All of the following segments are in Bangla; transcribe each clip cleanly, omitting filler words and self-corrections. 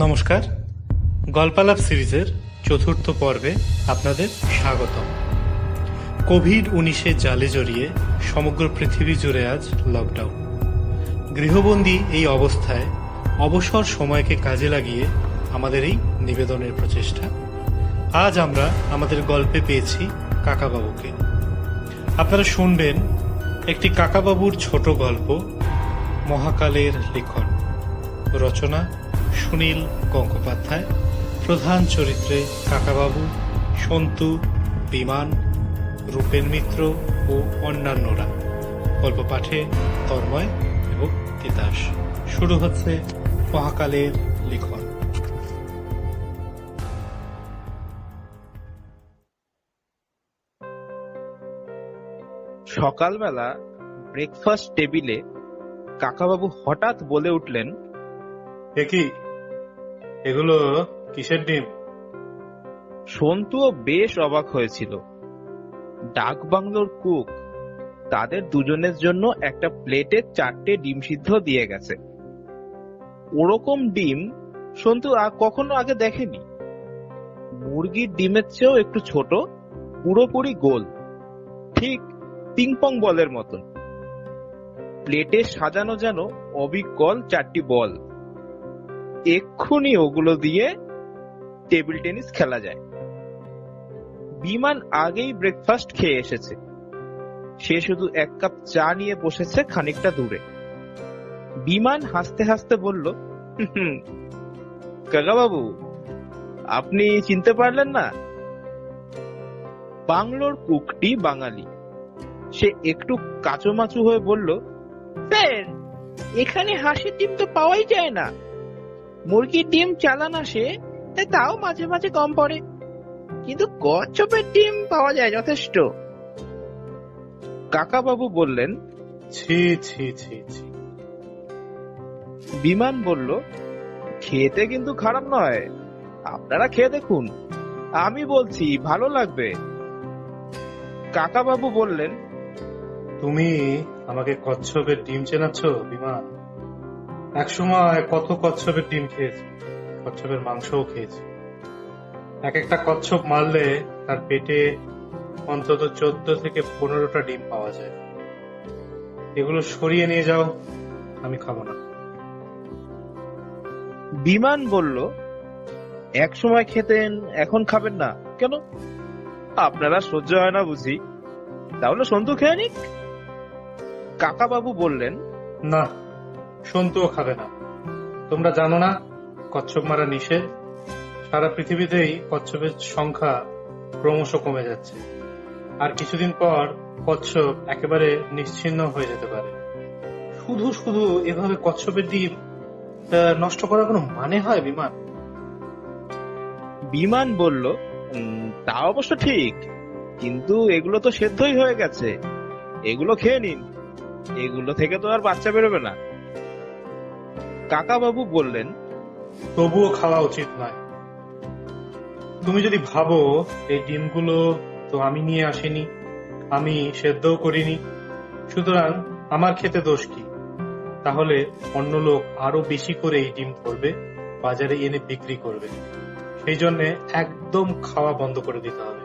নমস্কার, গল্পালাপ সিরিজের চতুর্থ পর্বে আপনাদের স্বাগতম। কোভিড-19 জালে জড়িয়ে সমগ্র পৃথিবী জুড়ে আজ লকডাউন। গৃহবন্দী এই অবস্থায় অবসর সময়কে কাজে লাগিয়ে আমাদের এই নিবেদনের প্রচেষ্টা। আজ আমরা আমাদের গল্পে পেয়েছি কাকাবাবুকে। আপনারা শুনবেন একটি কাকাবাবুর ছোট গল্প, মহাকালের লিখন। রচনা সুনীল গঙ্গোপাধ্যায়। প্রধান চরিত্রে কাকাবাবু, সন্তু, বিমান, রূপেন মিত্র ও অন্যান্যরা। গল্প পাঠে তন্ময় এবং তিতাস। শুরু হচ্ছে মহাকালের লিখন। সকালবেলা ব্রেকফাস্ট টেবিলে কাকাবাবু হঠাৎ বলে উঠলেন, কি এগুলো কিসের ডিম? সন্তুও বেশ অবাক হয়েছিল। ডাক বাংলোর কুক তাদের দুজনের জন্য একটা প্লেটে 4টে ডিম সিদ্ধ দিয়ে গেছে। ওরকম ডিম সন্তু কখনো আগে দেখেনি। মুরগির ডিমের চেয়েও একটু ছোট, পুরোপুরি গোল, ঠিক পিংপং বলের মতন। প্লেটে সাজানো যেন অবিকল 4টি বল। এক্ষুনি ওগুলো দিয়ে টেবিল টেনিস খেলা যায়। বিমান আগেই ব্রেকফাস্ট খেয়ে এসেছে। সে শুধু 1 কাপ চা নিয়ে বসেছে খানিকটা দূরে। বিমান হাসতে হাসতে বলল, কাকাবাবু, আপনি চিনতে পারলেন না? বাংলোর কুকটি বাঙালি। সে একটু কাচুমাচু হয়ে বলল, স্যার, এখানে হাঁসের ডিম তো পাওয়াই যায় না। মুরগির ডিম চালান আসে, তাও মাঝে মাঝে কম পড়ে, কিন্তু কচ্ছপের ডিম পাওয়া যায় যথেষ্ট। কাকাবাবু বললেন, ছি ছি ছি ছি। বিমান বলল, খেতে কিন্তু খারাপ নয়, আপনারা খেয়ে দেখুন, আমি বলছি ভালো লাগবে। কাকাবাবু বললেন, তুমি আমাকে কচ্ছপের ডিম চেনাচ্ছ বিমান? একসময় কত কচ্ছপের ডিম খেয়েছি, কচ্ছপের মাংসও খেয়েছি। এক একটা কচ্ছপ মারলে তার পেটে অন্তত 14 থেকে 15টা ডিম পাওয়া যায়। এগুলো সরিয়ে নিয়ে যাও, আমি খাবো না। বিমান বলল, এক সময় খেতেন, এখন খাবেন না কেন? আপনারা সহ্য হয় না বুঝি? তাহলে সন্তু খেয়ে নিক। কাকাবাবু বললেন, না, সন্তুও খাবে না। তোমরা জানো না কচ্ছপ মারা নিষেধ? সারা পৃথিবীতেই কচ্ছপের সংখ্যা ক্রমশ কমে যাচ্ছে। আর কিছুদিন পর কচ্ছপ একেবারে নিশ্চিহ্ন হয়ে যেতে পারে। শুধু শুধু এভাবে কচ্ছপের ডিম নষ্ট করার কোনো মানে হয় বিমান? বিমান বলল, তা অবশ্য ঠিক, কিন্তু এগুলো তো সেদ্ধই হয়ে গেছে, এগুলো খেয়ে নিন, এগুলো থেকে তো আর বাচ্চা বেরোবে না। কাকাবাবু বললেন, তবুও খাওয়া উচিত নয়। তুমি যদি ভাবো এই ডিমগুলো তো আমি নিয়ে আসিনি, আমি সেদ্ধও করিনি, সুতরাং আমার খেতে দোষ কি? তাহলে অন্য লোক আরো বেশি করে এই ডিম ধরবে, বাজারে এনে বিক্রি করবে। সেই জন্য একদম খাওয়া বন্ধ করে দিতে হবে।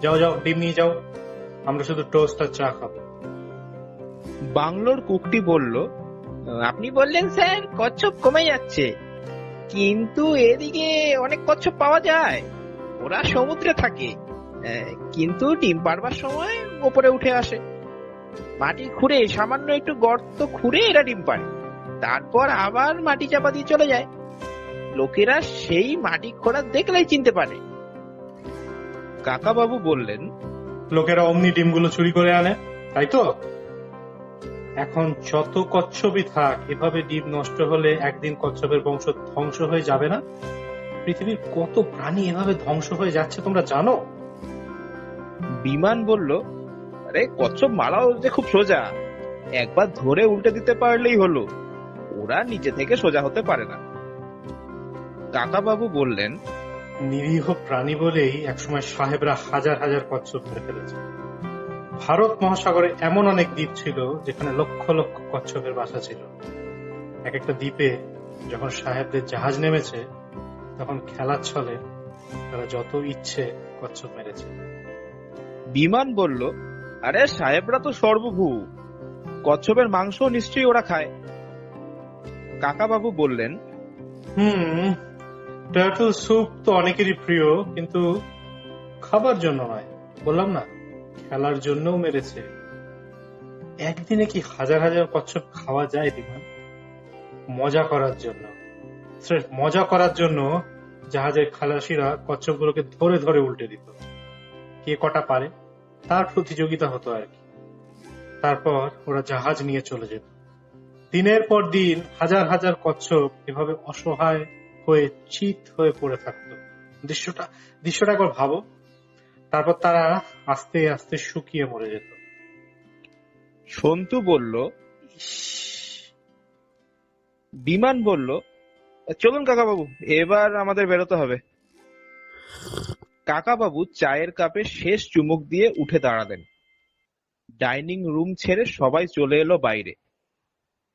যাও যাও, ডিম নিয়ে যাও, আমরা শুধু টোস্ট আর চা খাবো। বাংলোর কুকটি বলল, আপনি বললেন স্যার কচ্ছপ কমে যাচ্ছে, কিন্তু এদিকে অনেক কচ্ছপ পাওয়া যায়। ওরা সমুদ্রে থাকে, কিন্তু ডিম পাড়বার সময় উপরে উঠে আসে। মাটি খুঁড়ে, সামান্য একটু গর্ত খুঁড়ে এরা ডিম পাড়ে, তারপর আবার মাটি চাপা দিয়ে চলে যায়। লোকেরা সেই মাটি খোঁড়া দেখলেই চিনতে পারে। কাকাবাবু বললেন, লোকেরা অমনি ডিমগুলো চুরি করে আনে, তাই তো? এখন যত কচ্ছপই থাক, এভাবে ডিম নষ্ট হলে একদিন কচ্ছপের বংশ ধ্বংস হয়ে যাবে না? পৃথিবীর কত প্রাণী এভাবে ধ্বংস হয়ে যাচ্ছে তোমরা জানো? বিমান বলল, আরে কচ্ছপ মারাও যে খুব সোজা, একবার ধরে উল্টে দিতে পারলেই হলো, ওরা নিজে থেকে সোজা হতে পারে না। কাকাবাবু বললেন, নিরীহ প্রাণী বলেই একসময় সাহেবরা হাজার হাজার কচ্ছপ মেরে ফেলেছে। ভারত মহাসাগরে এমন অনেক দ্বীপ ছিল যেখানে লক্ষ লক্ষ কচ্ছপের বাসা ছিল। এক একটা দ্বীপে যখন সাহেবদের জাহাজ নেমেছে, তখন খেলার ছলে তারা যত ইচ্ছে কচ্ছপ মেরেছে। বিমান বলল, আরে সাহেবরা তো সর্বভূ, কচ্ছপের মাংস নিশ্চয়ই ওরা খায়। কাকাবাবু বললেন, টার্টল স্যুপ তো অনেকেরই প্রিয়, কিন্তু খাবার জন্য নয়। বললাম না, খেলার জন্যও মেরেছে। একদিনে কি হাজার হাজার কচ্ছপ খাওয়া যায় বিমান? মজা করার জন্য, স্রেফ মজা করার জন্য জাহাজের খালাসিরা কচ্ছপগুলোকে ধরে ধরে উল্টে দিত। কে কটা পারে তার প্রতিযোগিতা হতো আর কি। তারপর ওরা জাহাজ নিয়ে চলে যেত। দিনের পর দিন হাজার হাজার কচ্ছপ এভাবে অসহায় হয়ে চিত হয়ে পড়ে থাকতো। দৃশ্যটা একবার ভাবো। তারপর তারা আস্তে আস্তে শুকিয়ে মরে যেত। সন্তু বলল। বিমান বলল, চলুন কাকাবাবু, এবার আমাদের বেরোতে হবে। কাকাবাবু চায়ের কাপে শেষ চুমুক দিয়ে উঠে দাঁড়ালেন। ডাইনিং রুম ছেড়ে সবাই চলে এলো বাইরে।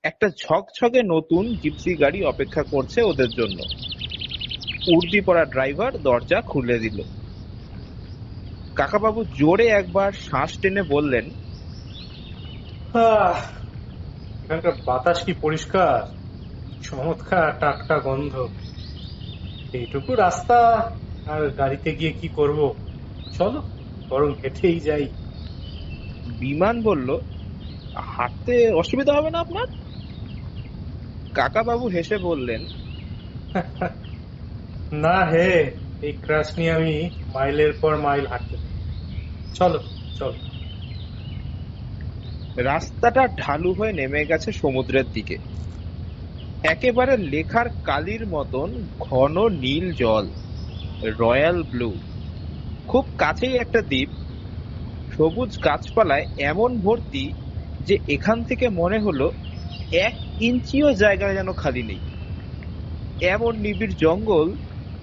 একটা ঝকঝকে নতুন জিপসি গাড়ি অপেক্ষা করছে ওদের জন্য। উর্দি পরা ড্রাইভার দরজা খুলে দিল। কাকাবাবু জোরে একবার শ্বাস টেনে বললেন, এখানকার বাতাস কি পরিষ্কার, চমৎকার টাটকা গন্ধ। এইটুকু রাস্তা আর গাড়িতে গিয়ে কি করব, চলো বরং হেঁটেই যাই। বিমান বলল, হাঁটতে অসুবিধা হবে না আপনার? কাকাবাবু হেসে বললেন, না হে, এই ক্রাশ নিয়ে আমি মাইলের পর মাইল হাঁটতে পারি। চলো চলো। রাস্তাটা ঢালু হয়ে নেমে গেছে সমুদ্রের দিকে। একেবারে লেখার কালির মতন ঘন নীল জল, রয়্যাল ব্লু। খুব কাছেই একটা দ্বীপ, সবুজ গাছপালায় এমন ভর্তি যে এখান থেকে মনে হলো 1 ইঞ্চিও জায়গা যেন খালি নেই। এমন নিবিড় জঙ্গল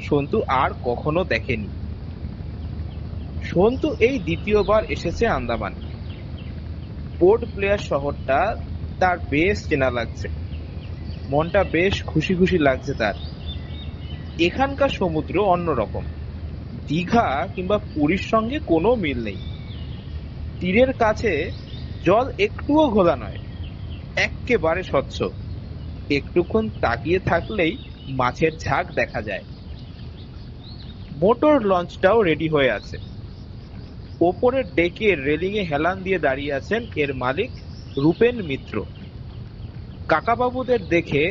সন্তু আর কখনো দেখেনি। সন্তু এই দ্বিতীয়বার এসেছে আন্দামান। পোর্ট ব্লেয়ার শহরটা তার বেশ চেনা লাগছে। মনটা বেশ খুশি খুশি লাগছে তার। এখানকার সমুদ্র অন্যরকম। দীঘা কিংবা পুরীর সঙ্গে কোনো মিল নেই। তীরের কাছে জল একটুও ঘোলা নয়, এক্কেবারে স্বচ্ছ। একটুক্ষণ তাকিয়ে থাকলেই মাছের ঝাঁক দেখা যায়। মোটর লঞ্চটাও রেডি হয়ে আছে। ওপরের ডেকে রেলিং এ হেলান দিয়ে দাঁড়িয়ে আছেন এর মালিক রূপেন মিত্র। কাকাবাবুদের দেখে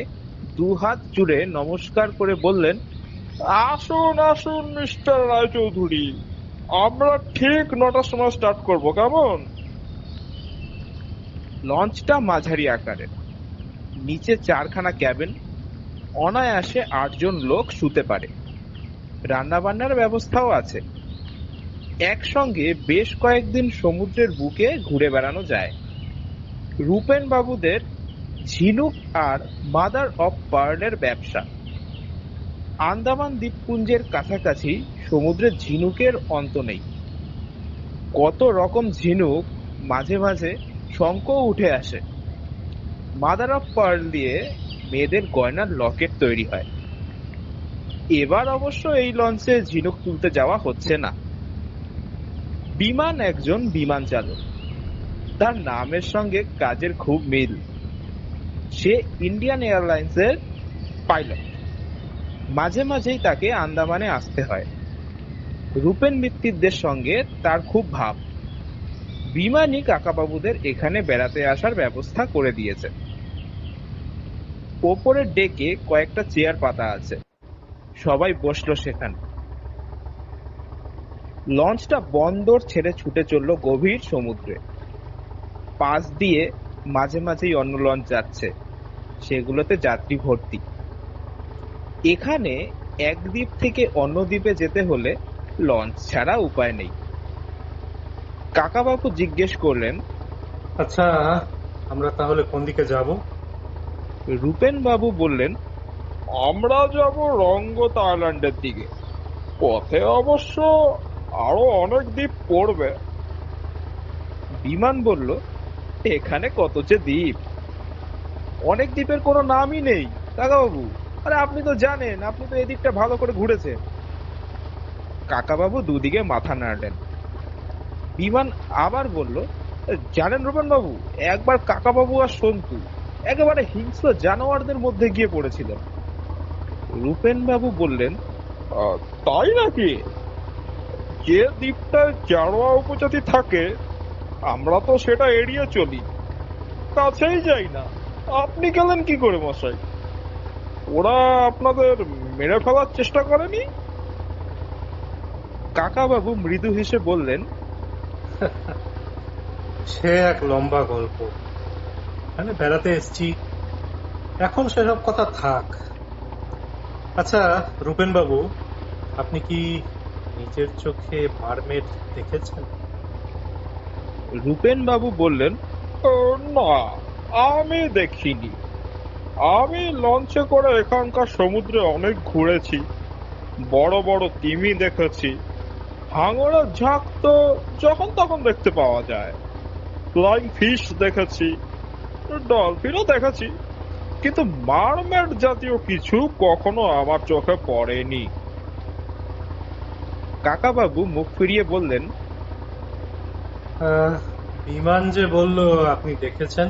2 হাত জুড়ে নমস্কার করে বললেন, আসুন আসুন মিস্টার রায়চৌধুরী, আমরা ঠিক 9টার সময় স্টার্ট করব, কেমন? লঞ্চটা মাঝারি আকারের, নিচে 4খানা ক্যাবিন, অনায়াসে 8 জন লোক শুতে পারে। রান্না বান্নার ব্যবস্থাও আছে। একসঙ্গে বেশ কয়েকদিন সমুদ্রের বুকে ঘুরে বেড়ানো যায়। রূপেন বাবুদের ঝিনুক আর মাদার অফ পার্লের ব্যবসা। আন্দামান দ্বীপপুঞ্জের কাছাকাছি সমুদ্রের ঝিনুকের অন্ত নেই। কত রকম ঝিনুক, মাঝে মাঝে শঙ্খও উঠে আসে। মাদার অফ পার্ল দিয়ে মেয়েদের গয়নার লকেট তৈরি হয়। এবার অবশ্য এই লঞ্চে ঝিনুক তুলতে যাওয়া হচ্ছে না। বিমান একজন বিমান চালক, তার নামের সঙ্গে কাজের খুব মিল। সে ইন্ডিয়ান এয়ারলাইন্সের পাইলট। মাঝে মাঝেই তাকে আন্দামানে আসতে হয়। রূপেন মিত্তিরদের সঙ্গে তার খুব ভাব। বিমানই কাকাবাবুদের এখানে বেড়াতে আসার ব্যবস্থা করে দিয়েছে। ওপরের ডেকে কয়েকটা চেয়ার পাতা আছে, সবাই বসলো সেখানে। লঞ্চটা বন্দর ছেড়ে ছুটে চলল গভীর সমুদ্রে। পাশ দিয়ে মাঝে মাঝেই অন্য লঞ্চ যাচ্ছে, সেগুলোতে যাত্রী ভর্তি। এখানে এক দ্বীপ থেকে অন্য দ্বীপে যেতে হলে লঞ্চ ছাড়া উপায় নেই। কাকাবাবু জিজ্ঞেস করলেন, আচ্ছা, আমরা তাহলে কোন দিকে যাব? রূপেন বাবু বললেন, আমরা যাব রঙ্গত আইল্যান্ডের দিকে। পথে অবশ্য আরো অনেক দ্বীপ পড়বে। বিমান বলল, এখানে কত যে দ্বীপ, অনেক দ্বীপের কোনো নামই নেই কাকাবাবু। আরে আপনি তো জানেন, আপনি তো এদিকটা ভালো করে ঘুরেছেন। কাকাবাবু দুদিকে মাথা নাড়লেন। বিমান আবার বলল, জানেন রূপেন বাবু, একবার কাকাবাবু আর সন্তু একেবারে হিংস্র জানোয়ারদের মধ্যে গিয়ে পড়েছিলেন। রূপেন বাবু বললেন, "আহ, তাই নাকি? যে দ্বীপটায় জারোয়া উপজাতি থাকে আমরা তো সেটা এড়িয়ে চলি, কাছেই যাই না। আপনি গেলেন কি করে মশাই? ওরা আপনাদের মেরে ফেলার চেষ্টা করেনি?" কাকাবাবু মৃদু হেসে বললেন, সে এক লম্বা গল্প। এখানে বেড়াতে এসেছি, এখন সেসব কথা থাক। আচ্ছা রূপেন বাবু, আপনি কি নিজের চোখে মারমেড দেখেছেন? রূপেন বাবু বললেন, না, আমি দেখিনি। আমি লঞ্চে করে এখানকার সমুদ্রে অনেক ঘুরেছি, বড় বড় তিমি দেখেছি। হাঙরের ঝাঁক তো যখন তখন দেখতে পাওয়া যায়। ফ্লাইং ফিশ দেখেছি, ডলফিনও দেখেছি, কিন্তু মারমেড জাতীয় কিছু কখনো আমার চোখে পড়েনি। কাকাবাবু মুখ ফিরিয়ে বললেন, আহ, বিমান যে বলল আপনি দেখেছেন,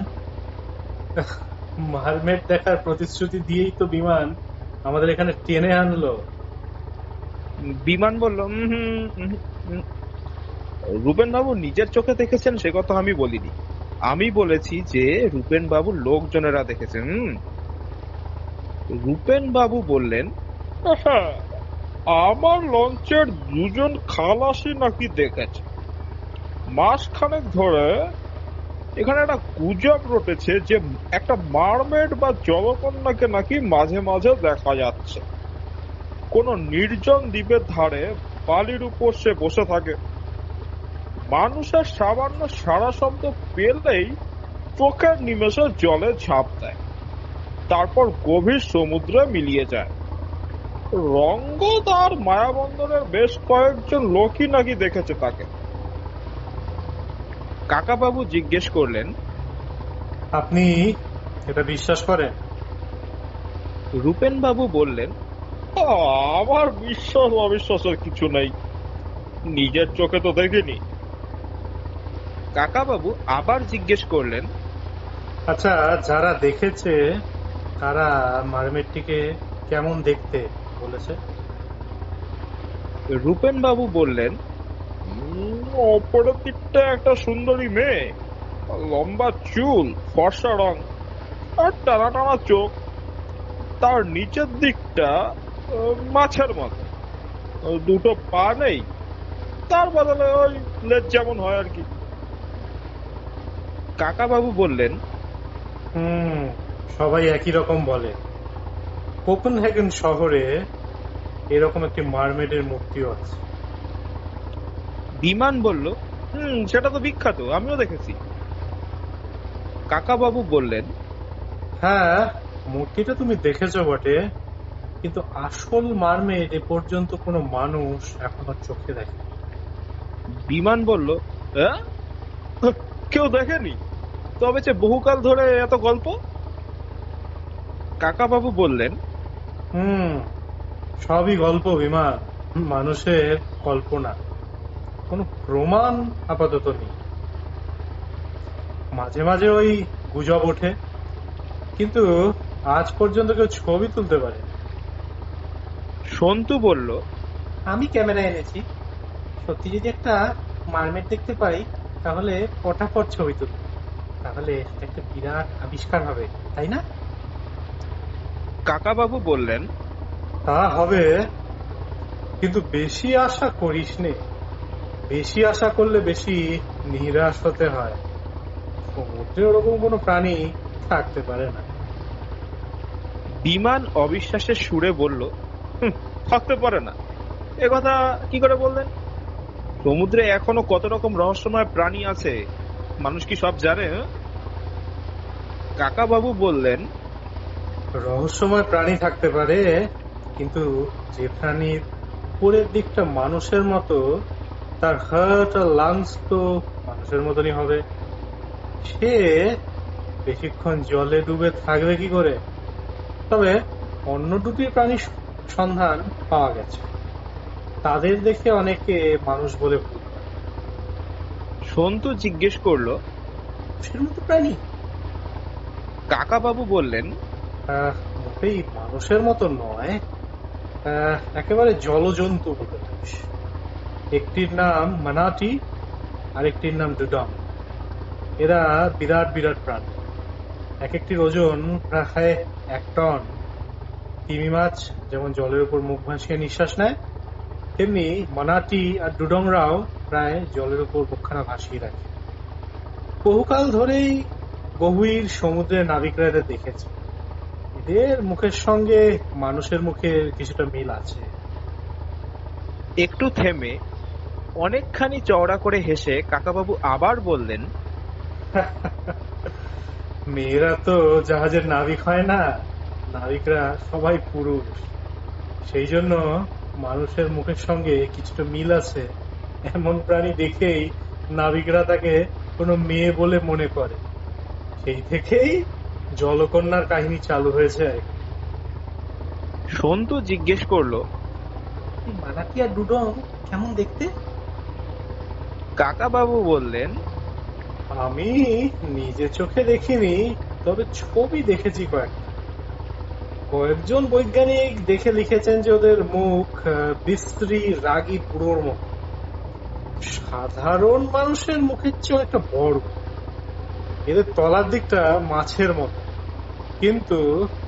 মারমেড দেখার প্রতিশ্রুতি দিয়েই তো বিমান আমাদের এখানে টেনে আনলো। বিমান বলল, রূপেন বাবু নিজের চোখে দেখেছেন সে কথা আমি বলিনি। আমি বলেছি যে রূপেন বাবু লোকজনেরা দেখেছেন। রূপেন বাবু বললেন, হ্যাঁ, আমার লঞ্চের দুজন খালাসি নাকি দেখেছে। মাসখানেক ধরে এখানে একটা গুজব রটেছে যে একটা মারমেড বা জলকন্যাকে নাকি মাঝে মাঝে দেখা যাচ্ছে। কোন নির্জন দ্বীপের ধারে বালির উপর সে বসে থাকে, মানুষের সামান্য সারা শব্দ পেলেই চোখের নিমেষে জলে ঝাঁপ দেয়, তারপর গভীর সমুদ্রে মিলিয়ে যায়। রঙ্গত আর মায়াবন্দরের বেশ কয়েকজন লোকই নাকি দেখেছে তাকে। কাকাবাবু জিজ্ঞেস করলেন, আপনি এটা বিশ্বাস করেন? রূপেন বাবু বললেন, আমার বিশ্বাস অবিশ্বাসের কিছু নেই, নিজের চোখে তো দেখিনি। কাকাবাবু আবার জিজ্ঞেস করলেন, আচ্ছা, যারা দেখেছে তারা মারমেডটিকে কেমন দেখতে বলেছে? রূপেন বাবু বললেন, অপরের দিকটা একটা সুন্দরী মেয়ে, লম্বা চুল, ফর্সা রং আর টানা টানা চোখ। তার নিচের দিকটা মাছের মতো, দুটো পা নেই, তার বদলে ওই লেজ যেমন হয় আর কি। কাকাবাবু বললেন, হুম, সবাই একই রকম বলে। কোপেনহেগেন শহরে এরকম একটি মারমেডের মূর্তিও আছে। বিমান বলল, সেটা তো বিখ্যাত, আমিও দেখেছি। কাকাবাবু বললেন, হ্যাঁ, মূর্তিটা তুমি দেখেছো বটে, কিন্তু আসল মারমেড এ পর্যন্ত কোনো মানুষ এখনো চোখে দেখে। বিমান বলল, হ্যাঁ, কেউ দেখেনি? তবে যে বহুকাল ধরে এত গল্প। কাকাবাবু বললেন, হুম, সবই গল্প বিমান, মানুষের কল্পনা, কোনো প্রমাণ আপাতত নেই। মাঝে মাঝে ওই গুজব ওঠে, কিন্তু আজ পর্যন্ত কেউ ছবি তুলতে পারে। সন্তু বলল, আমি ক্যামেরা এনেছি, সত্যি যদি একটা মারমেড দেখতে পাই তাহলে ফটাফট ছবি তুলব। তাহলে সেটা একটা বিরাট আবিষ্কার হবে, তাই না? কাকাবাবু বললেন, তা হবে, কিন্তু বেশি আশা করিস নে। বেশি আশা করলে বেশি নিরাশ হতে হয়। সমুদ্রে ওরকম কোনো প্রাণী থাকতে পারে না। বিমান অবিশ্বাসের সুরে বলল, থাকতে পারে না? এ কথা কি করে বললেন? সমুদ্রে এখনো কত রকম রহস্যময় প্রাণী আছে, মানুষ কি সব জানে? কাকাবাবু বললেন, রহস্যময় প্রাণী থাকতে পারে, কিন্তু যে প্রাণীর উপরের দিকটা মানুষের মতো, তার হার্ট আর লাংস তো মানুষের মতনই হবে, সে বেশিক্ষণ জলে ডুবে থাকবে কি করে? তবে অন্য দুটি প্রাণীর সন্ধান পাওয়া গেছে, তাদের দেখে অনেকে মানুষ বলে ভুল করে। সন্তু জিজ্ঞেস করলো। মানুষের মতো প্রাণী? কাকাবাবু বললেন, মোটেই মানুষের মতো নয়, একেবারে জলজন্তু বলতে পারিস। একটির নাম মানাটি, আরেকটির নাম ডুডং। এরা বিরাট বিরাট প্রাণী, এক একটির ওজন প্রায় 1 টন। তিমি মাছ যেমন জলের উপর মুখ ভাসিয়ে নিঃশ্বাস নেয়, তেমনি মানাটি আর ডুডংরাও প্রায় জলের উপর মুখখানা ভাসিয়ে রাখে। বহুকাল ধরেই গভীর সমুদ্রের নাবিকরা এদের দেখেছে। এদের মুখের সঙ্গে মানুষের মুখের কিছুটা মিল আছে। একটু থেমে অনেকখানি চওড়া করে হেসে কাকাবাবু আবার বললেন, মেয়েরা তো জাহাজের নাবিক হয় না, নাবিকরা সবাই পুরুষ। সেই জন্য মানুষের মুখের সঙ্গে কিছুটা মিল আছে এমন প্রাণী দেখেই নাবিকরা তাকে কোনো মেয়ে বলে মনে করে। সেই থেকেই জলকন্যার কাহিনী চালু হয়েছে। সন্তু জিজ্ঞেস করলো, মানাটি আর ডুডং কেমন দেখতে? কাকাবাবু বললেন, আমি নিজে চোখে দেখিনি, তবে ছবি দেখেছি কয়েকজন বৈজ্ঞানিক দেখে লিখেছেন যে ওদের মুখ বিশ্রী রাগী বুড়োর মতো, সাধারণ মানুষের মুখের চেয়ে একটা বড়। এদের তলার দিকটা মাছের মতো, কিন্তু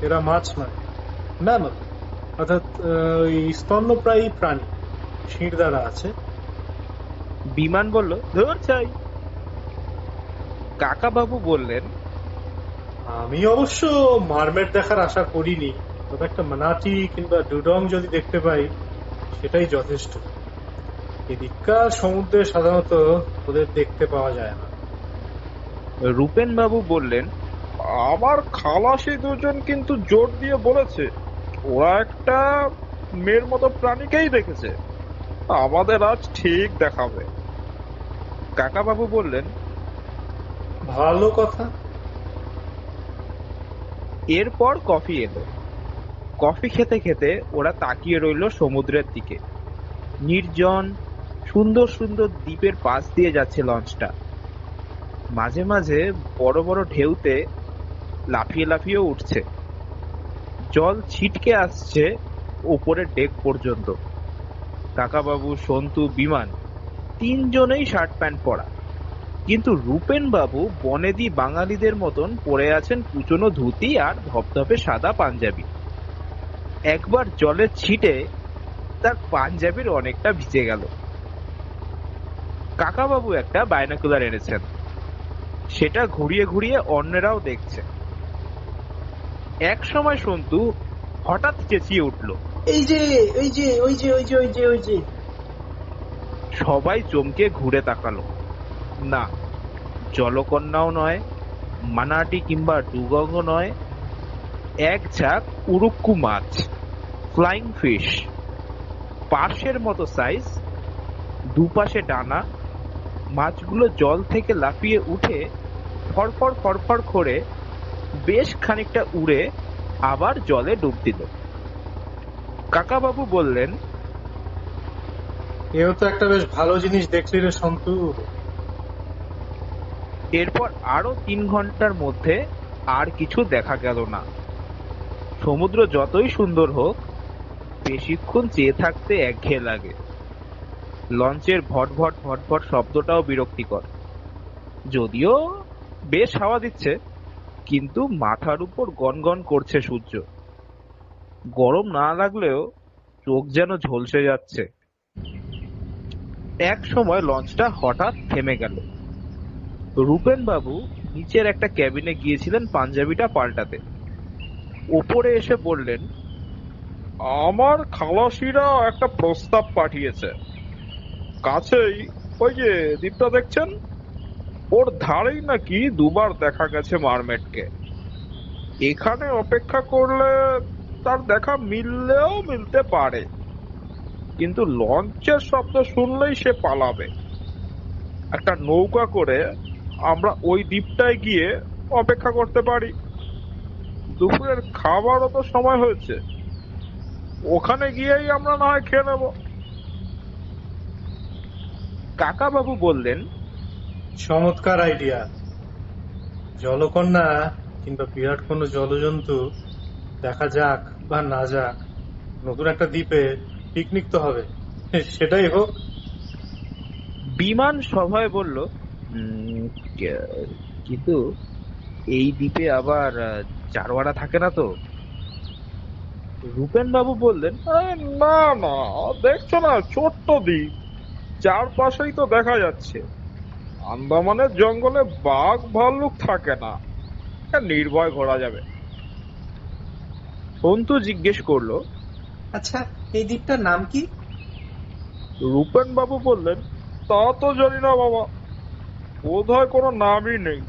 এরা মাছ নয়, ম্যামল, অর্থাৎ ওই স্তন্যপ্রায়ী প্রাণী, শিরদাঁড়া আছে। বিমান বলল, ধর চাই। কাকাবাবু বললেন, আমি অবশ্য মারমেড দেখার আশা করিনি, তবে একটা মানাটি কিংবা ডুডং যদি দেখতে পাই সেটাই যথেষ্ট। এদিককার সমুদ্রে সাধারণত ওদের দেখতে পাওয়া যায় না। রূপেন বাবু বললেন, আমার খালাসি দুজন কিন্তু জোর দিয়ে বলেছে ওরা একটা মেয়ের মতো প্রাণীকেই দেখেছে, আমাদের আজ ঠিক দেখাবে। কাকাবাবু বললেন, ভালো কথা। এরপর কফি এলো। কফি খেতে খেতে ওরা তাকিয়ে রইল সমুদ্রের দিকে। নির্জন সুন্দর সুন্দর দ্বীপের পাশ দিয়ে যাচ্ছে লঞ্চটা। মাঝে মাঝে বড় বড় ঢেউতে লাফিয়ে লাফিয়ে উঠছে। জল ছিটকে আসছে উপরের ডেক পর্যন্ত। কাকাবাবু, সন্তু, বিমান তিনজনেই শার্ট প্যান্ট পরা, কিন্তু রূপেন বাবু বনেদি বাঙালিদের মতন পরে আছেন কুচনো ধুতি আর ধপধপে সাদা পাঞ্জাবি। একবার জলের ছিটে তার পাঞ্জাবির অনেকটা ভিজে গেল। কাকাবাবু একটা বাইনোকুলার এনেছেন, সেটা ঘুরিয়ে ঘুরিয়ে অন্যরাও দেখছে। এক সময় সন্তু হঠাৎ চেঁচিয়ে উঠল, এই যে ওই যে ওই যে ওই যে ওই যে ওই যে। সবাই চমকে ঘুরে তাকালো। না, জলকন্যাও নয়, মানাটি কিংবা ডুগংও নয়, এক ঝাঁক উড়ুক্কু মাছ, ফ্লাইং ফিশ, পার্শের মতো সাইজ, দুপাশে ডানা। মাছগুলো জল থেকে লাফিয়ে উঠে ফড়ফড় ফড়ফড় করে বেশ খানিকটা উড়ে আবার জলে ডুব দিল। কাকাবাবু বললেন, এও তো একটা বেশ ভালো জিনিস দেখলি রে সন্তু। এরপর আরো 3 ঘন্টার মধ্যে আর কিছু দেখা গেল না। সমুদ্র যতই সুন্দর হোক, বেশিক্ষণ চেয়ে থাকতে একঘেয়ে লাগে। লঞ্চের ভটভট ভটভট শব্দটাও বিরক্তিকর। যদিও বেশ হাওয়া দিচ্ছে, কিন্তু মাথার উপর গনগন করছে সূর্য। গরম না লাগলেও চোখ যেন ঝলসে যাচ্ছে। এক সময় লঞ্চটা হঠাৎ থেমে গেল। রূপেন বাবু নিচের একটা ক্যাবিনে গিয়েছিলেন পাঞ্জাবিটা পাল্টাতে। ওপরে এসে বললেন, আমার খালাসিরা একটা প্রস্তাব পাঠিয়েছে। কাছেই ওই যে দ্বীপটা দেখছেন, ওর ধারেই নাকি দুবার দেখা গেছে মারমেডকে। এখানে অপেক্ষা করলে তার দেখা মিললেও মিলতে পারে, কিন্তু লঞ্চের শব্দ শুনলেই সে পালাবে। একটা নৌকা করে আমরা ওই দ্বীপটায় গিয়ে অপেক্ষা করতে পারি। দুপুরের খাবারও তো সময় হয়েছে, ওখানে গিয়েই আমরা না হয় খেয়ে নেবো। কাকা বাবু বললেন, চমৎকার আইডিয়া। জলকন্যা কিংবা বিরাট কোনো জলজন্তু দেখা যাক বা না যাক, নতুন একটা দ্বীপে পিকনিক তো হবে, সেটাই হোক। বিমান সভায় বলল, "উম, কিন্তু এই দ্বীপে আবার জারোয়ারা থাকে না তো?" রূপেন বাবু বললেন, না না, দেখছো না ছোট্ট দ্বীপ, চারপাশেই তো দেখা যাচ্ছে। আন্দামানের জঙ্গলে বাঘ ভাল্লুক থাকে না, নির্ভয় ঘোরা যাবে। সন্তু জিজ্ঞেস করলো, আচ্ছা, এই দ্বীপটার নাম কি? রূপেন বাবু বললেন, তা তো জানি না বাবা, বোধ হয় কোনো নামই নেই।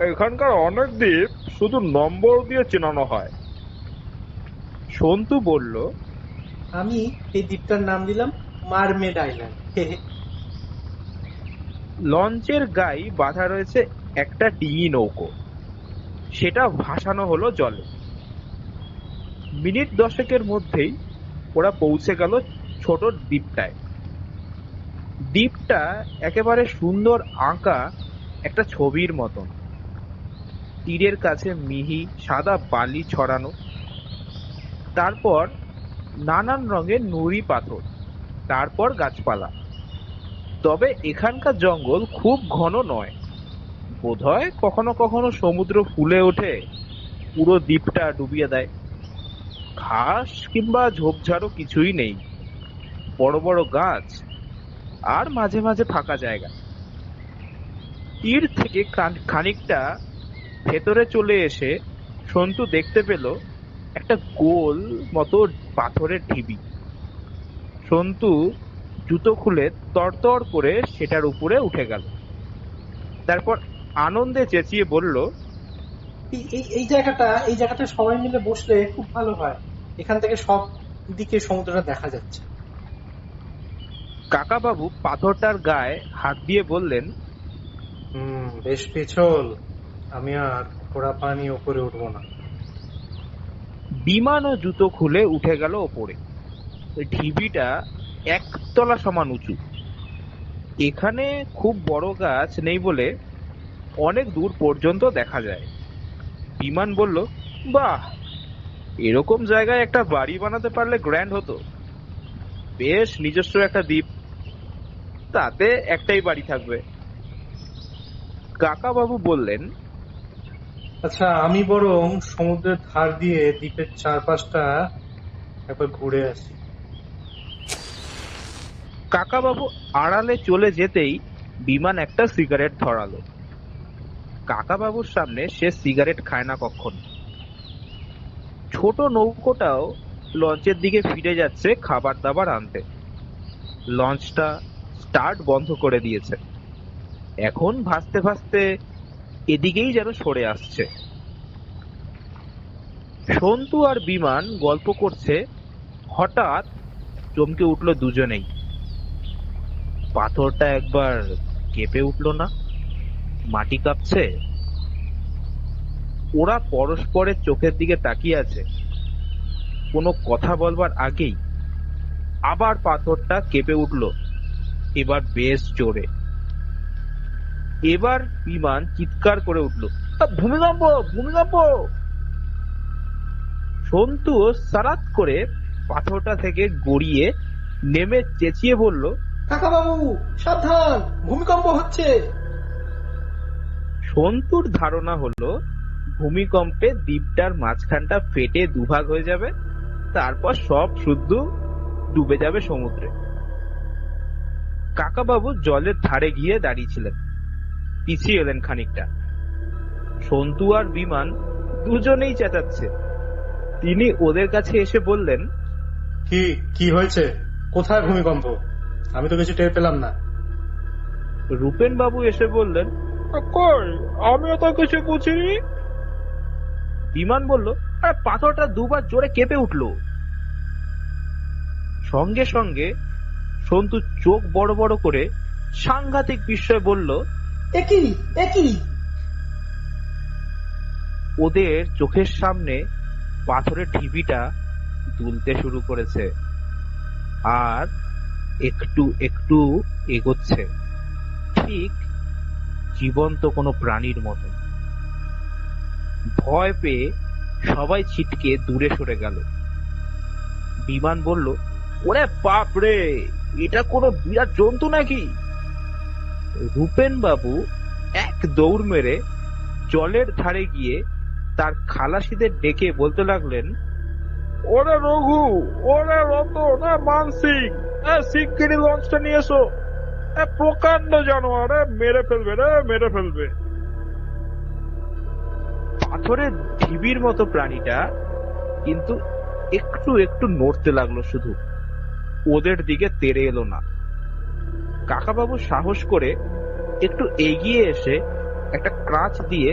এখানকার অনেক দ্বীপ শুধু নম্বর দিয়ে চেনানো হয়। সন্তু বলল, আমি এই দ্বীপটার নাম দিলাম মারমেড আইল্যান্ড। লঞ্চের গায়ে বাঁধা রয়েছে একটা ডিঙি নৌকো, সেটা ভাসানো হলো জলে। মিনিট 10 মধ্যেই ওরা পৌঁছে গেল ছোট দ্বীপটায়। দ্বীপটা একেবারে সুন্দর আঁকা একটা ছবির মতন। তীরের কাছে মিহি সাদা বালি ছড়ানো, তারপর নানান রঙের নুড়ি পাথর, তারপর গাছপালা। তবে এখানকার জঙ্গল খুব ঘন নয়, বোধহয় কখনো কখনো সমুদ্র ফুলে ওঠে, পুরো দ্বীপটা ডুবিয়ে দেয়। ঘাস কিংবা ঝোপঝাড়ও কিছুই নেই, বড় বড় গাছ আর মাঝে মাঝে ফাঁকা জায়গা। তীর থেকে খানিকটা ভেতরে চলে এসে সন্তু দেখতে পেল একটা গোল মতো পাথরের ঢিবি। সন্তু জুতো খুলে তড়তড় করে সেটার উপরে উঠে গেল। তারপর আনন্দে চেঁচিয়ে বলল, এই জায়গাটা সবাই মিলে বসলে খুব ভালো হয়। এখান থেকে সব দিকে সমুদ্রটা দেখা যাচ্ছে। কাকাবাবু পাথরটার গায়ে হাত দিয়ে বললেন, বেশ পিছল, আমি আর ঘোড়া পানি উপরে উঠবো না। বিমান ও জুতো খুলে উঠে গেল ওপরে। ওই ঢিবিটা 1 তলা সমান উঁচু। এখানে খুব বড় গাছ নেই বলে অনেক দূর পর্যন্ত দেখা যায়। বিমান বলল, বাহ, এরকম জায়গায় একটা বাড়ি বানাতে পারলে গ্র্যান্ড হতো। বেশ নিজস্ব একটা দ্বীপ, তাতে একটাই বাড়ি থাকবে। কাকা বাবু বললেন, আচ্ছা, আমি বরং সমুদ্রের ধার দিয়ে দ্বীপের চারপাশটা একবার ঘুরে আসি। কাকা বাবু আড়ালে চলে যেতেই বিমান একটা সিগারেট ধরালো। কাকা বাবুর সামনে সে সিগারেট খায় না কখনো। ছোট নৌকোটাও লঞ্চের দিকে ফিরে যাচ্ছে খাবার দাবার আনতে। লঞ্চটা স্টার্ট বন্ধ করে দিয়েছে, এখন ভাসতে ভাসতে এদিকেই যেন সরে আসছে। সন্তু আর বিমান গল্প করছে, হঠাৎ চমকে উঠল দুজনেই। পাথরটা একবার কেঁপে উঠল না? মাটি কাঁপছে। ওরা পরস্পরের চোখের দিকে তাকিয়ে আছে। কোনো কথা বলবার আগেই আবার পাথরটা কেঁপে উঠল, এবার বেশ জোরে। এবার বিমান চিৎকার করে উঠল, ভূমিকম্প, ভূমিকম্প! সন্তু সারাত করে পাথরটা থেকে গড়িয়ে নেমে চেঁচিয়ে বলল, কাকা বাবু সাবধান, ভূমিকম্প হচ্ছে। সন্তুর ধারণা হলো ভূমিকম্পে দ্বীপটার মাঝখানটা ফেটে দুভাগ হয়ে যাবে, তারপর সব শুদ্ধ ডুবে যাবে সমুদ্রে। কাকাবাবু জলের ধারে গিয়ে দাঁড়িয়েছিলেন, পিছিয়ে এলেন খানিকটা। সন্তু আর বিমান দুজনেই চেঁচাচ্ছে। তিনি ওদের কাছে এসে বললেন, কি কি হয়েছে? কোথায় ভূমিকম্প? আমি তো কিছু টের পেলাম না। রূপেন বাবু এসে বললেন, কই, আমিও তো কিছু বুঝিনি। বিমান বলল, পাথরটা দুবার জোরে কেঁপে উঠল। সঙ্গে সঙ্গে সন্তু চোখ বড় বড় করে সাংঘাতিক বিস্ময়ে বলল, একই একই। ওদের চোখের সামনে পাথরের ঢিবিটা দুলতে শুরু করেছে আর একটু একটু এগোচ্ছে, ঠিক জীবন্ত কোনো প্রাণীর মতো। ভয় পেয়ে সবাই ছিটকে দূরে সরে গেল। বিমান বলল, ওরে বাপ রে, এটা কোনো বিরাট জন্তু নাকি? রূপেন বাবু এক দৌড় মেরে জলের ধারে গিয়ে তার খালাসিদের ডেকে বলতে লাগলেন, ওরে রঘু, ওরে রতন, মানসিং, শিগগিরই লঞ্চটা নিয়ে এসো। প্রকাণ্ড জানোয়ার, মেরে ফেলবে রে, মেরে ফেলবে। পাথরের ঢিবির মতো প্রাণীটা কিন্তু একটু একটু নড়তে লাগলো, শুধু ওদের দিকে তেড়ে এলো না। কাকাবাবু সাহস করে একটু এগিয়ে এসে একটা ক্রাঁচ দিয়ে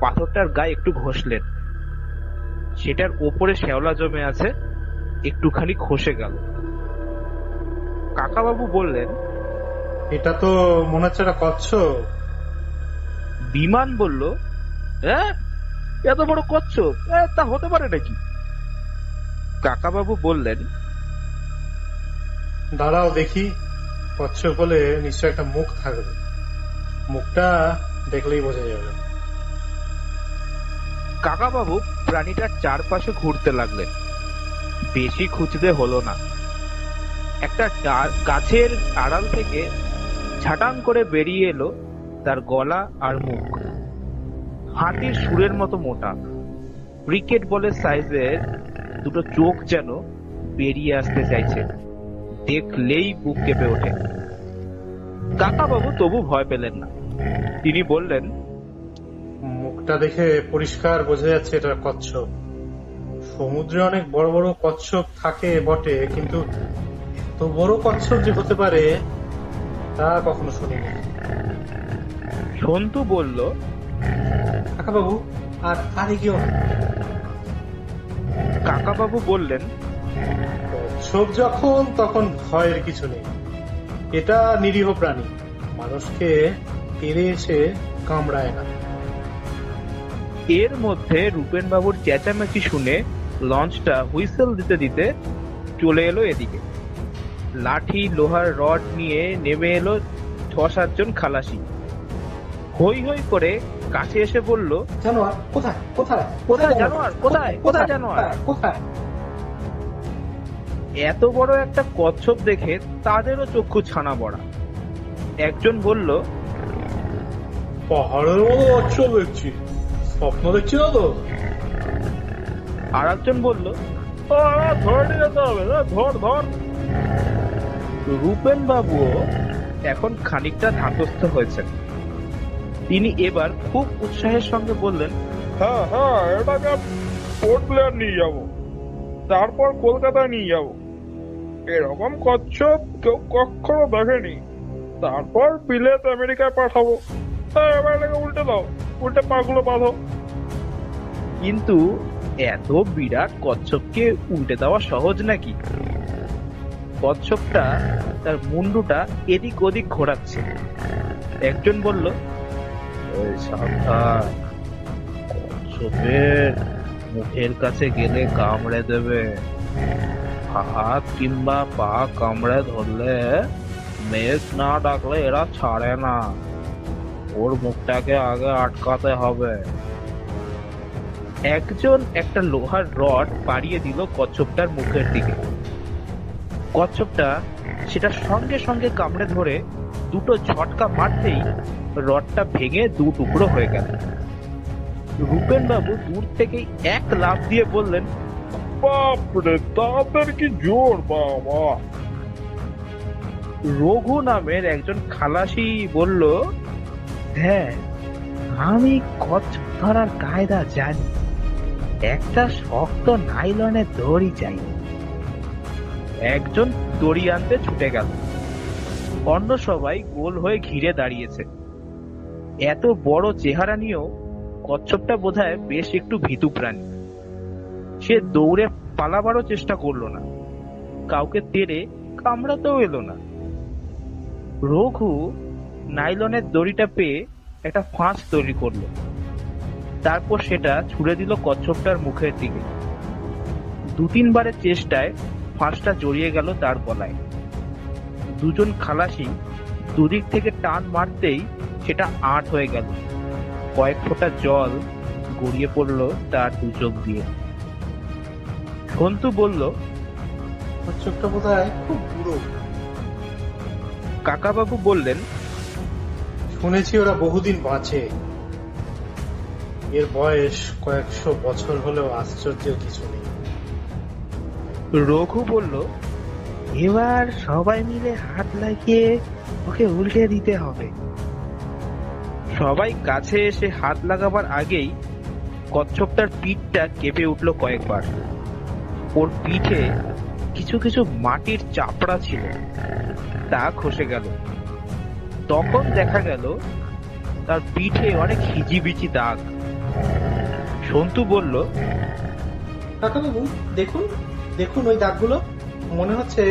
পাথরটার গায়ে একটু ঘষলেন। সেটার ওপরে শ্যাওলা জমে আছে, একটুখানি খসে গেল। কাকাবাবু বললেন, এটা তো মনে হচ্ছে একটা কচ্ছপ। বিমান বলল, হ্যাঁ, এত বড় কচ্ছপ, তা হতে পারে নাকি? কাকাবাবু বললেন, দাঁড়াও দেখি, কচ্ছপ বলে নিশ্চয় একটা মুখ থাকবে, মুখটা দেখলেই বোঝা যাবে। কাকাবাবু প্রাণীটার চারপাশে ঘুরতে লাগলেন। বেশি খুঁজতে হলো না। একটা গাছের আড়াল থেকে ঝাটাং করে বেরিয়ে এলো তার গলা আর মুখ। হাতির সুরের মতো মোটা, ক্রিকেট বলের সাইজের দুটো চোখ যেন বেরিয়ে আসতে চাইছে, দেখলেই বুক কেঁপে ওঠে। কাকাবাবু তবু ভয় পেলেন না। তিনি বললেন, মুখটা দেখে পরিষ্কার বোঝা যাচ্ছে এটা কচ্ছপ। সমুদ্রে অনেক বড় বড় কচ্ছপ থাকে বটে, কিন্তু এত বড় কচ্ছপ যে হতে পারে তা কখনো শুনিনি। সন্তু বলল, কাকাবাবু, আর আর এগিয়েও না। কাকাবাবু বললেন, কচ্ছপ যখন তখন ভয়ের কিছু নেই। এটা নিরীহ প্রাণী, মানুষকে তেড়ে এসে কামড়ায় না। এর মধ্যে রূপেন বাবুর চেঁচামেচি শুনে লঞ্চটা হুইসেল দিতে দিতে চলে এলো এদিকে। লাঠি লোহার রড নিয়ে নেমে এলো ৬-৭ জন খালাসি। হই হই করে কাছে এসে বলল, জানোয়ার কোথায়? কোথায়? কোথায় জানোয়ার? কোথায়? কোথায় জানোয়ার? কোথায়? এত বড় একটা কচ্ছপ দেখে তাদেরও চক্ষু ছানা বড়া। একজন বলল, পাহাড়ের মতো কচ্ছপ দেখছি, স্বপ্ন দেখছি না তো? আর একজন বলল, ধরে নিয়ে যেতে হবে, ধর ধর। রূপেন বাবুও এখন খানিকটা ধাতস্থ হয়েছেন। তিনি এবার খুব উৎসাহের সঙ্গে বললেন, হ্যাঁ হ্যাঁ, এটাকে পোর্ট ব্লেয়ার নিয়ে যাব, তারপর কলকাতায় নিয়ে যাব। এরকম কচ্ছপ কেউ কখনো দেখেনি। তারপর বিলেত আমেরিকায় পাঠাবো। এবার এটাকে উল্টে দাও, উল্টে পাগুলো বাঁধো। কিন্তু এত বিরাট কচ্ছপকে উল্টে দেওয়া সহজ নাকি? কচ্ছপটা তার মুন্ডুটা এদিক ওদিক ঘোরাচ্ছে। একজন বলল, ওই সাবধান, কচ্ছপের মুখের কাছে গেলে কামড়ে দেবে। হাত কিংবা পা কামড়ে ধরলে মেঘ না ডাকলে এরা ছাড়ে না। ওর মুখটাকে আগে আটকাতে হবে। একজন একটা লোহার রড বাড়িয়ে দিল কচ্ছপটার মুখের দিকে। কচ্ছপটা সেটা সঙ্গে সঙ্গে কামড়ে ধরে দুটো ঝটকা মারতেই রডটা ভেঙে দু টুকরো হয়ে গেল। রূপেন বাবু দূর থেকেই এক লাফ দিয়ে বললেন, বাপরে, তাদের কি জোর বাবা! রঘু নামের একজন খালাসি বলল, হ্যাঁ, আমি কচ্ছপ ধরার কায়দা জানি। একটা শক্ত নাইলনের দড়ি চাই। একজন দড়ি আনতে ছুটে গেল। অন্য সবাই গোল হয়ে ঘিরে দাঁড়িয়েছে। এত বড় চেহারা নিয়েও কচ্ছপটা বোধহয় বেশ একটু ভীতু প্রাণী। সে দৌড়ে পালাবারও চেষ্টা করলো না, কাউকে তেড়ে কামড়াতেও এলো না। রঘু নাইলনের দড়িটা পেয়ে একটা ফাঁস তৈরি করলো। তারপর সেটা ছুড়ে দিল কচ্ছপটার মুখের দিকে। 2-3 বারের চেষ্টায় ফাঁসটা জড়িয়ে গেল তার গলায়। দুজন খালাসি দুদিক থেকে টান মারতেই সেটা আঁট হয়ে গেল। কয়েক ফোঁটা জল গড়িয়ে পড়ল তার দু চোখ দিয়ে। সন্তু বলল, কচ্ছপটা বোধহয় খুব বুড়ো। কাকাবাবু বললেন, শুনেছি ওরা বহুদিন বাঁচে। এর বয়স কয়েকশো বছর হলেও আশ্চর্যের কিছু নেই। রঘু বলল, এবার সবাই মিলে হাত লাগিয়ে ওকে উল্টে দিতে হবে। সবাই কাছে এসে হাত লাগাবার আগেই কচ্ছপটার পিঠটা কেঁপে উঠল কয়েকবার। ওর পিঠে কিছু কিছু মাটির চাপড়া ছিল, তা খসে গেল। তখন দেখা গেল তার পিঠে অনেক হিজিবিজি দাগ। সন্তু বলল, কাকাবাবু দেখুন, দেখুন ওই দাগগুলো, মনে হচ্ছে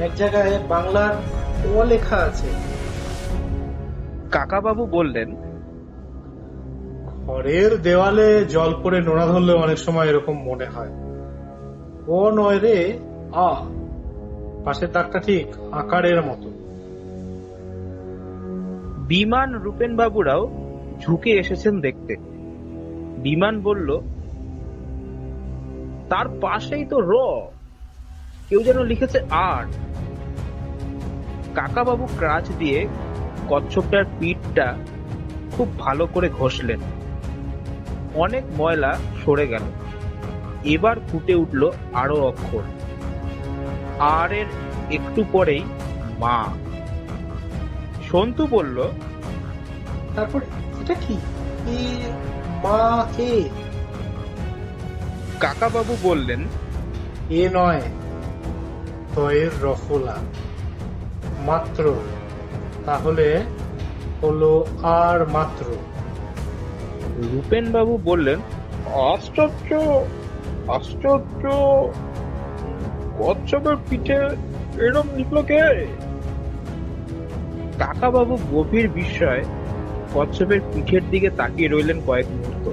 এক জায়গায় বাংলার ও লেখা আছে। কাকাবাবু বললেন, ঘরের দেওয়ালে জল পড়ে নোনা ধরলে অনেক সময় এরকম মনে হয়। ও নয় রে, আ। পাশের দাগটা ঠিক আকারের মতো। বিমান রূপেন বাবুরাও ঝুঁকে এসেছেন দেখতে। বিমান বলল, তার পাশেই তো র, কেউ যেন লিখেছে আর। কাকাবাবু ক্রাচ দিয়ে কচ্ছপটার পিঠটা খুব ভালো করে ঘষলেন। অনেক ময়লা সরে গেল। এবার ফুটে উঠল আরো অক্ষর। আর এর একটু পরেই মা। সন্তু বলল, তারপর এটা কি? এ মা এ। কাকাবাবু বললেন, এ নয়, তয়ের রফলা মাত্র, তাহলে হলো আর মাত্র। রূপেন বাবু বললেন, আশ্চর্য, আশ্চর্য, কচ্ছপের পিঠে এরম লিখলো কে? কাকাবাবু গভীর বিস্ময়ে কচ্ছপের পিঠের দিকে তাকিয়ে রইলেন কয়েক মুহূর্ত।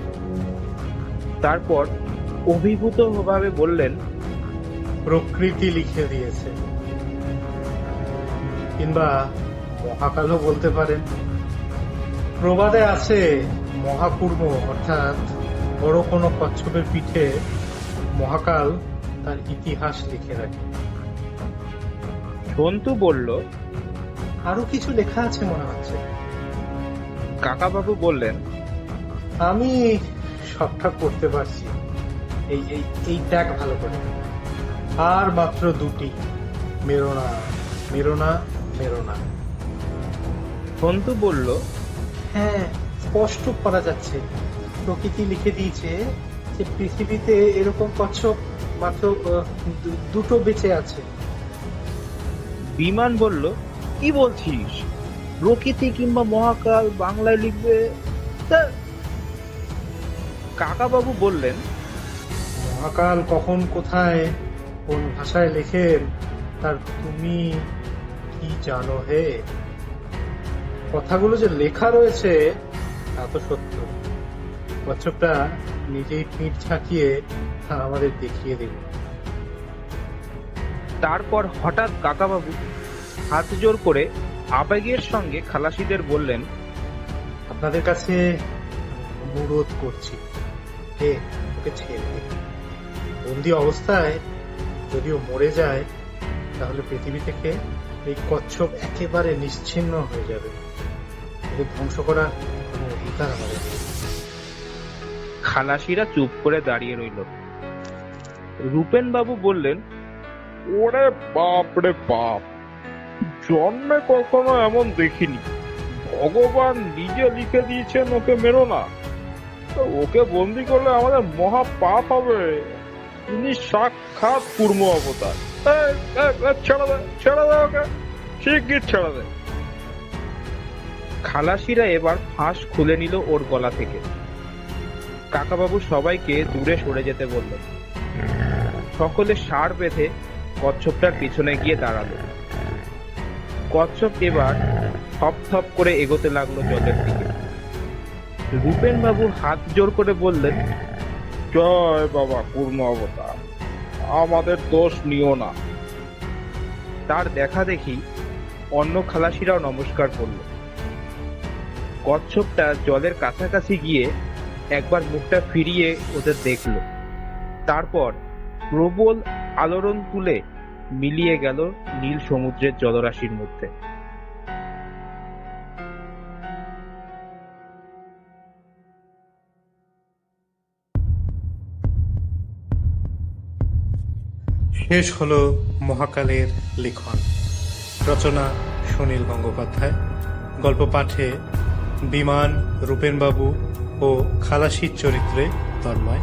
তারপর অভিভূত ভাবে বললেন, প্রকৃতি লিখে দিয়েছে, কিংবা মহাকালও বলতে পারেন। প্রবাদে আছে, মহাকুর্ম অর্থাৎ বড় কোনো কচ্ছপের পিঠে মহাকাল তার ইতিহাস লিখে রাখে। সন্তু বলল, আরো কিছু লেখা আছে মনে হচ্ছে। কাকাবাবু বললেন, আমি সবটা করতে পারছি। এই এই এই ট্যাগ ভালো করে। আর মাত্র দুটি, মেরো না, মেরো না, মেরো না। সন্তু বলল, হ্যাঁ, স্পষ্ট করা যাচ্ছে। প্রকৃতি লিখে দিয়েছে যে পৃথিবীতে এরকম কচ্ছপ মাত্র দুটো বেঁচে আছে। বিমান বলল, কি বলছিস? প্রকৃতি কিংবা মহাকাল বাংলায় লিখবে? ধ্যাৎ। কাকাবাবু বললেন, মহাকাল কখন কোথায় কোন ভাষায় লেখেন তার তুমি কি জানো হে? কথাগুলো যে লেখা রয়েছে তা তো সত্য। কচ্ছপটা নিজেই পিঠ ঝাঁকিয়ে আমাদের দেখিয়ে দিল। তারপর হঠাৎ কাকাবাবু হাত জোর করে আবেগের সঙ্গে খালাসিদের বললেন, আপনাদের কাছে অনুরোধ করছি, হে ওকে ছেড়ে দিন। বন্দি অবস্থায় যদিও মরে যায়, তাহলে পৃথিবী থেকে এই কচ্ছপ একেবারে নিশ্চিহ্ন হয়ে যাবে। ওকে ধ্বংস করার কোনো অধিকার আমাদের নেই। খালাসিরা চুপ করে দাঁড়িয়ে রইল। রূপেন বাবু বললেন, ওরে বাপ রে বাপ, জন্মে কখনো এমন দেখিনি। ভগবান নিজে লিখে দিয়েছেন ওকে মেরো না। তো ওকে বন্দি করলে আমাদের মহা পাপ হবে। তিনি সাক্ষাৎ কুর্ম অবতার। ছেড়ে দে, ছেড়ে দে ওকে, শিগগির ছেড়ে দে। খালাসিরা এবার ফাঁস খুলে নিল ওর গলা থেকে। কাকাবাবু সবাইকে দূরে সরে যেতে বলল। সকলে ষাঁড় বেঁধে কচ্ছপটার পিছনে গিয়ে দাঁড়ালো। কচ্ছপ এবার থপ থপ করে এগোতে লাগলো জলের দিকে। রূপেন বাবু হাত জোর করে বললেন, জয় বাবা পূর্ণ অবতার, আমাদের দোষ নিও না। তার দেখা দেখি অন্য খালাসিরাও নমস্কার করল। কচ্ছপটা জলের কাছাকাছি গিয়ে একবার মুখটা ফিরিয়ে ওদের দেখল, তারপর প্রবল আলোড়ন তুলে মিলিয়ে গেল নীল সমুদ্রের জলরাশির মধ্যে। শেষ হলো মহাকালের লিখন। রচনা সুনীল গঙ্গোপাধ্যায়। গল্প পাঠে বিমান, রূপেনবাবু ও খালাসির চরিত্রে তন্ময়,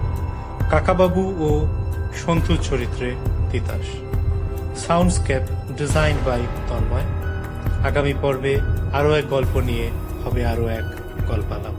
কাকাবাবু ও সন্তুর চরিত্রে Titas. Soundscape design by Tanmoy. আগামী পর্বে আরও এক গল্প নিয়ে হবে আরও এক গল্পালাপ।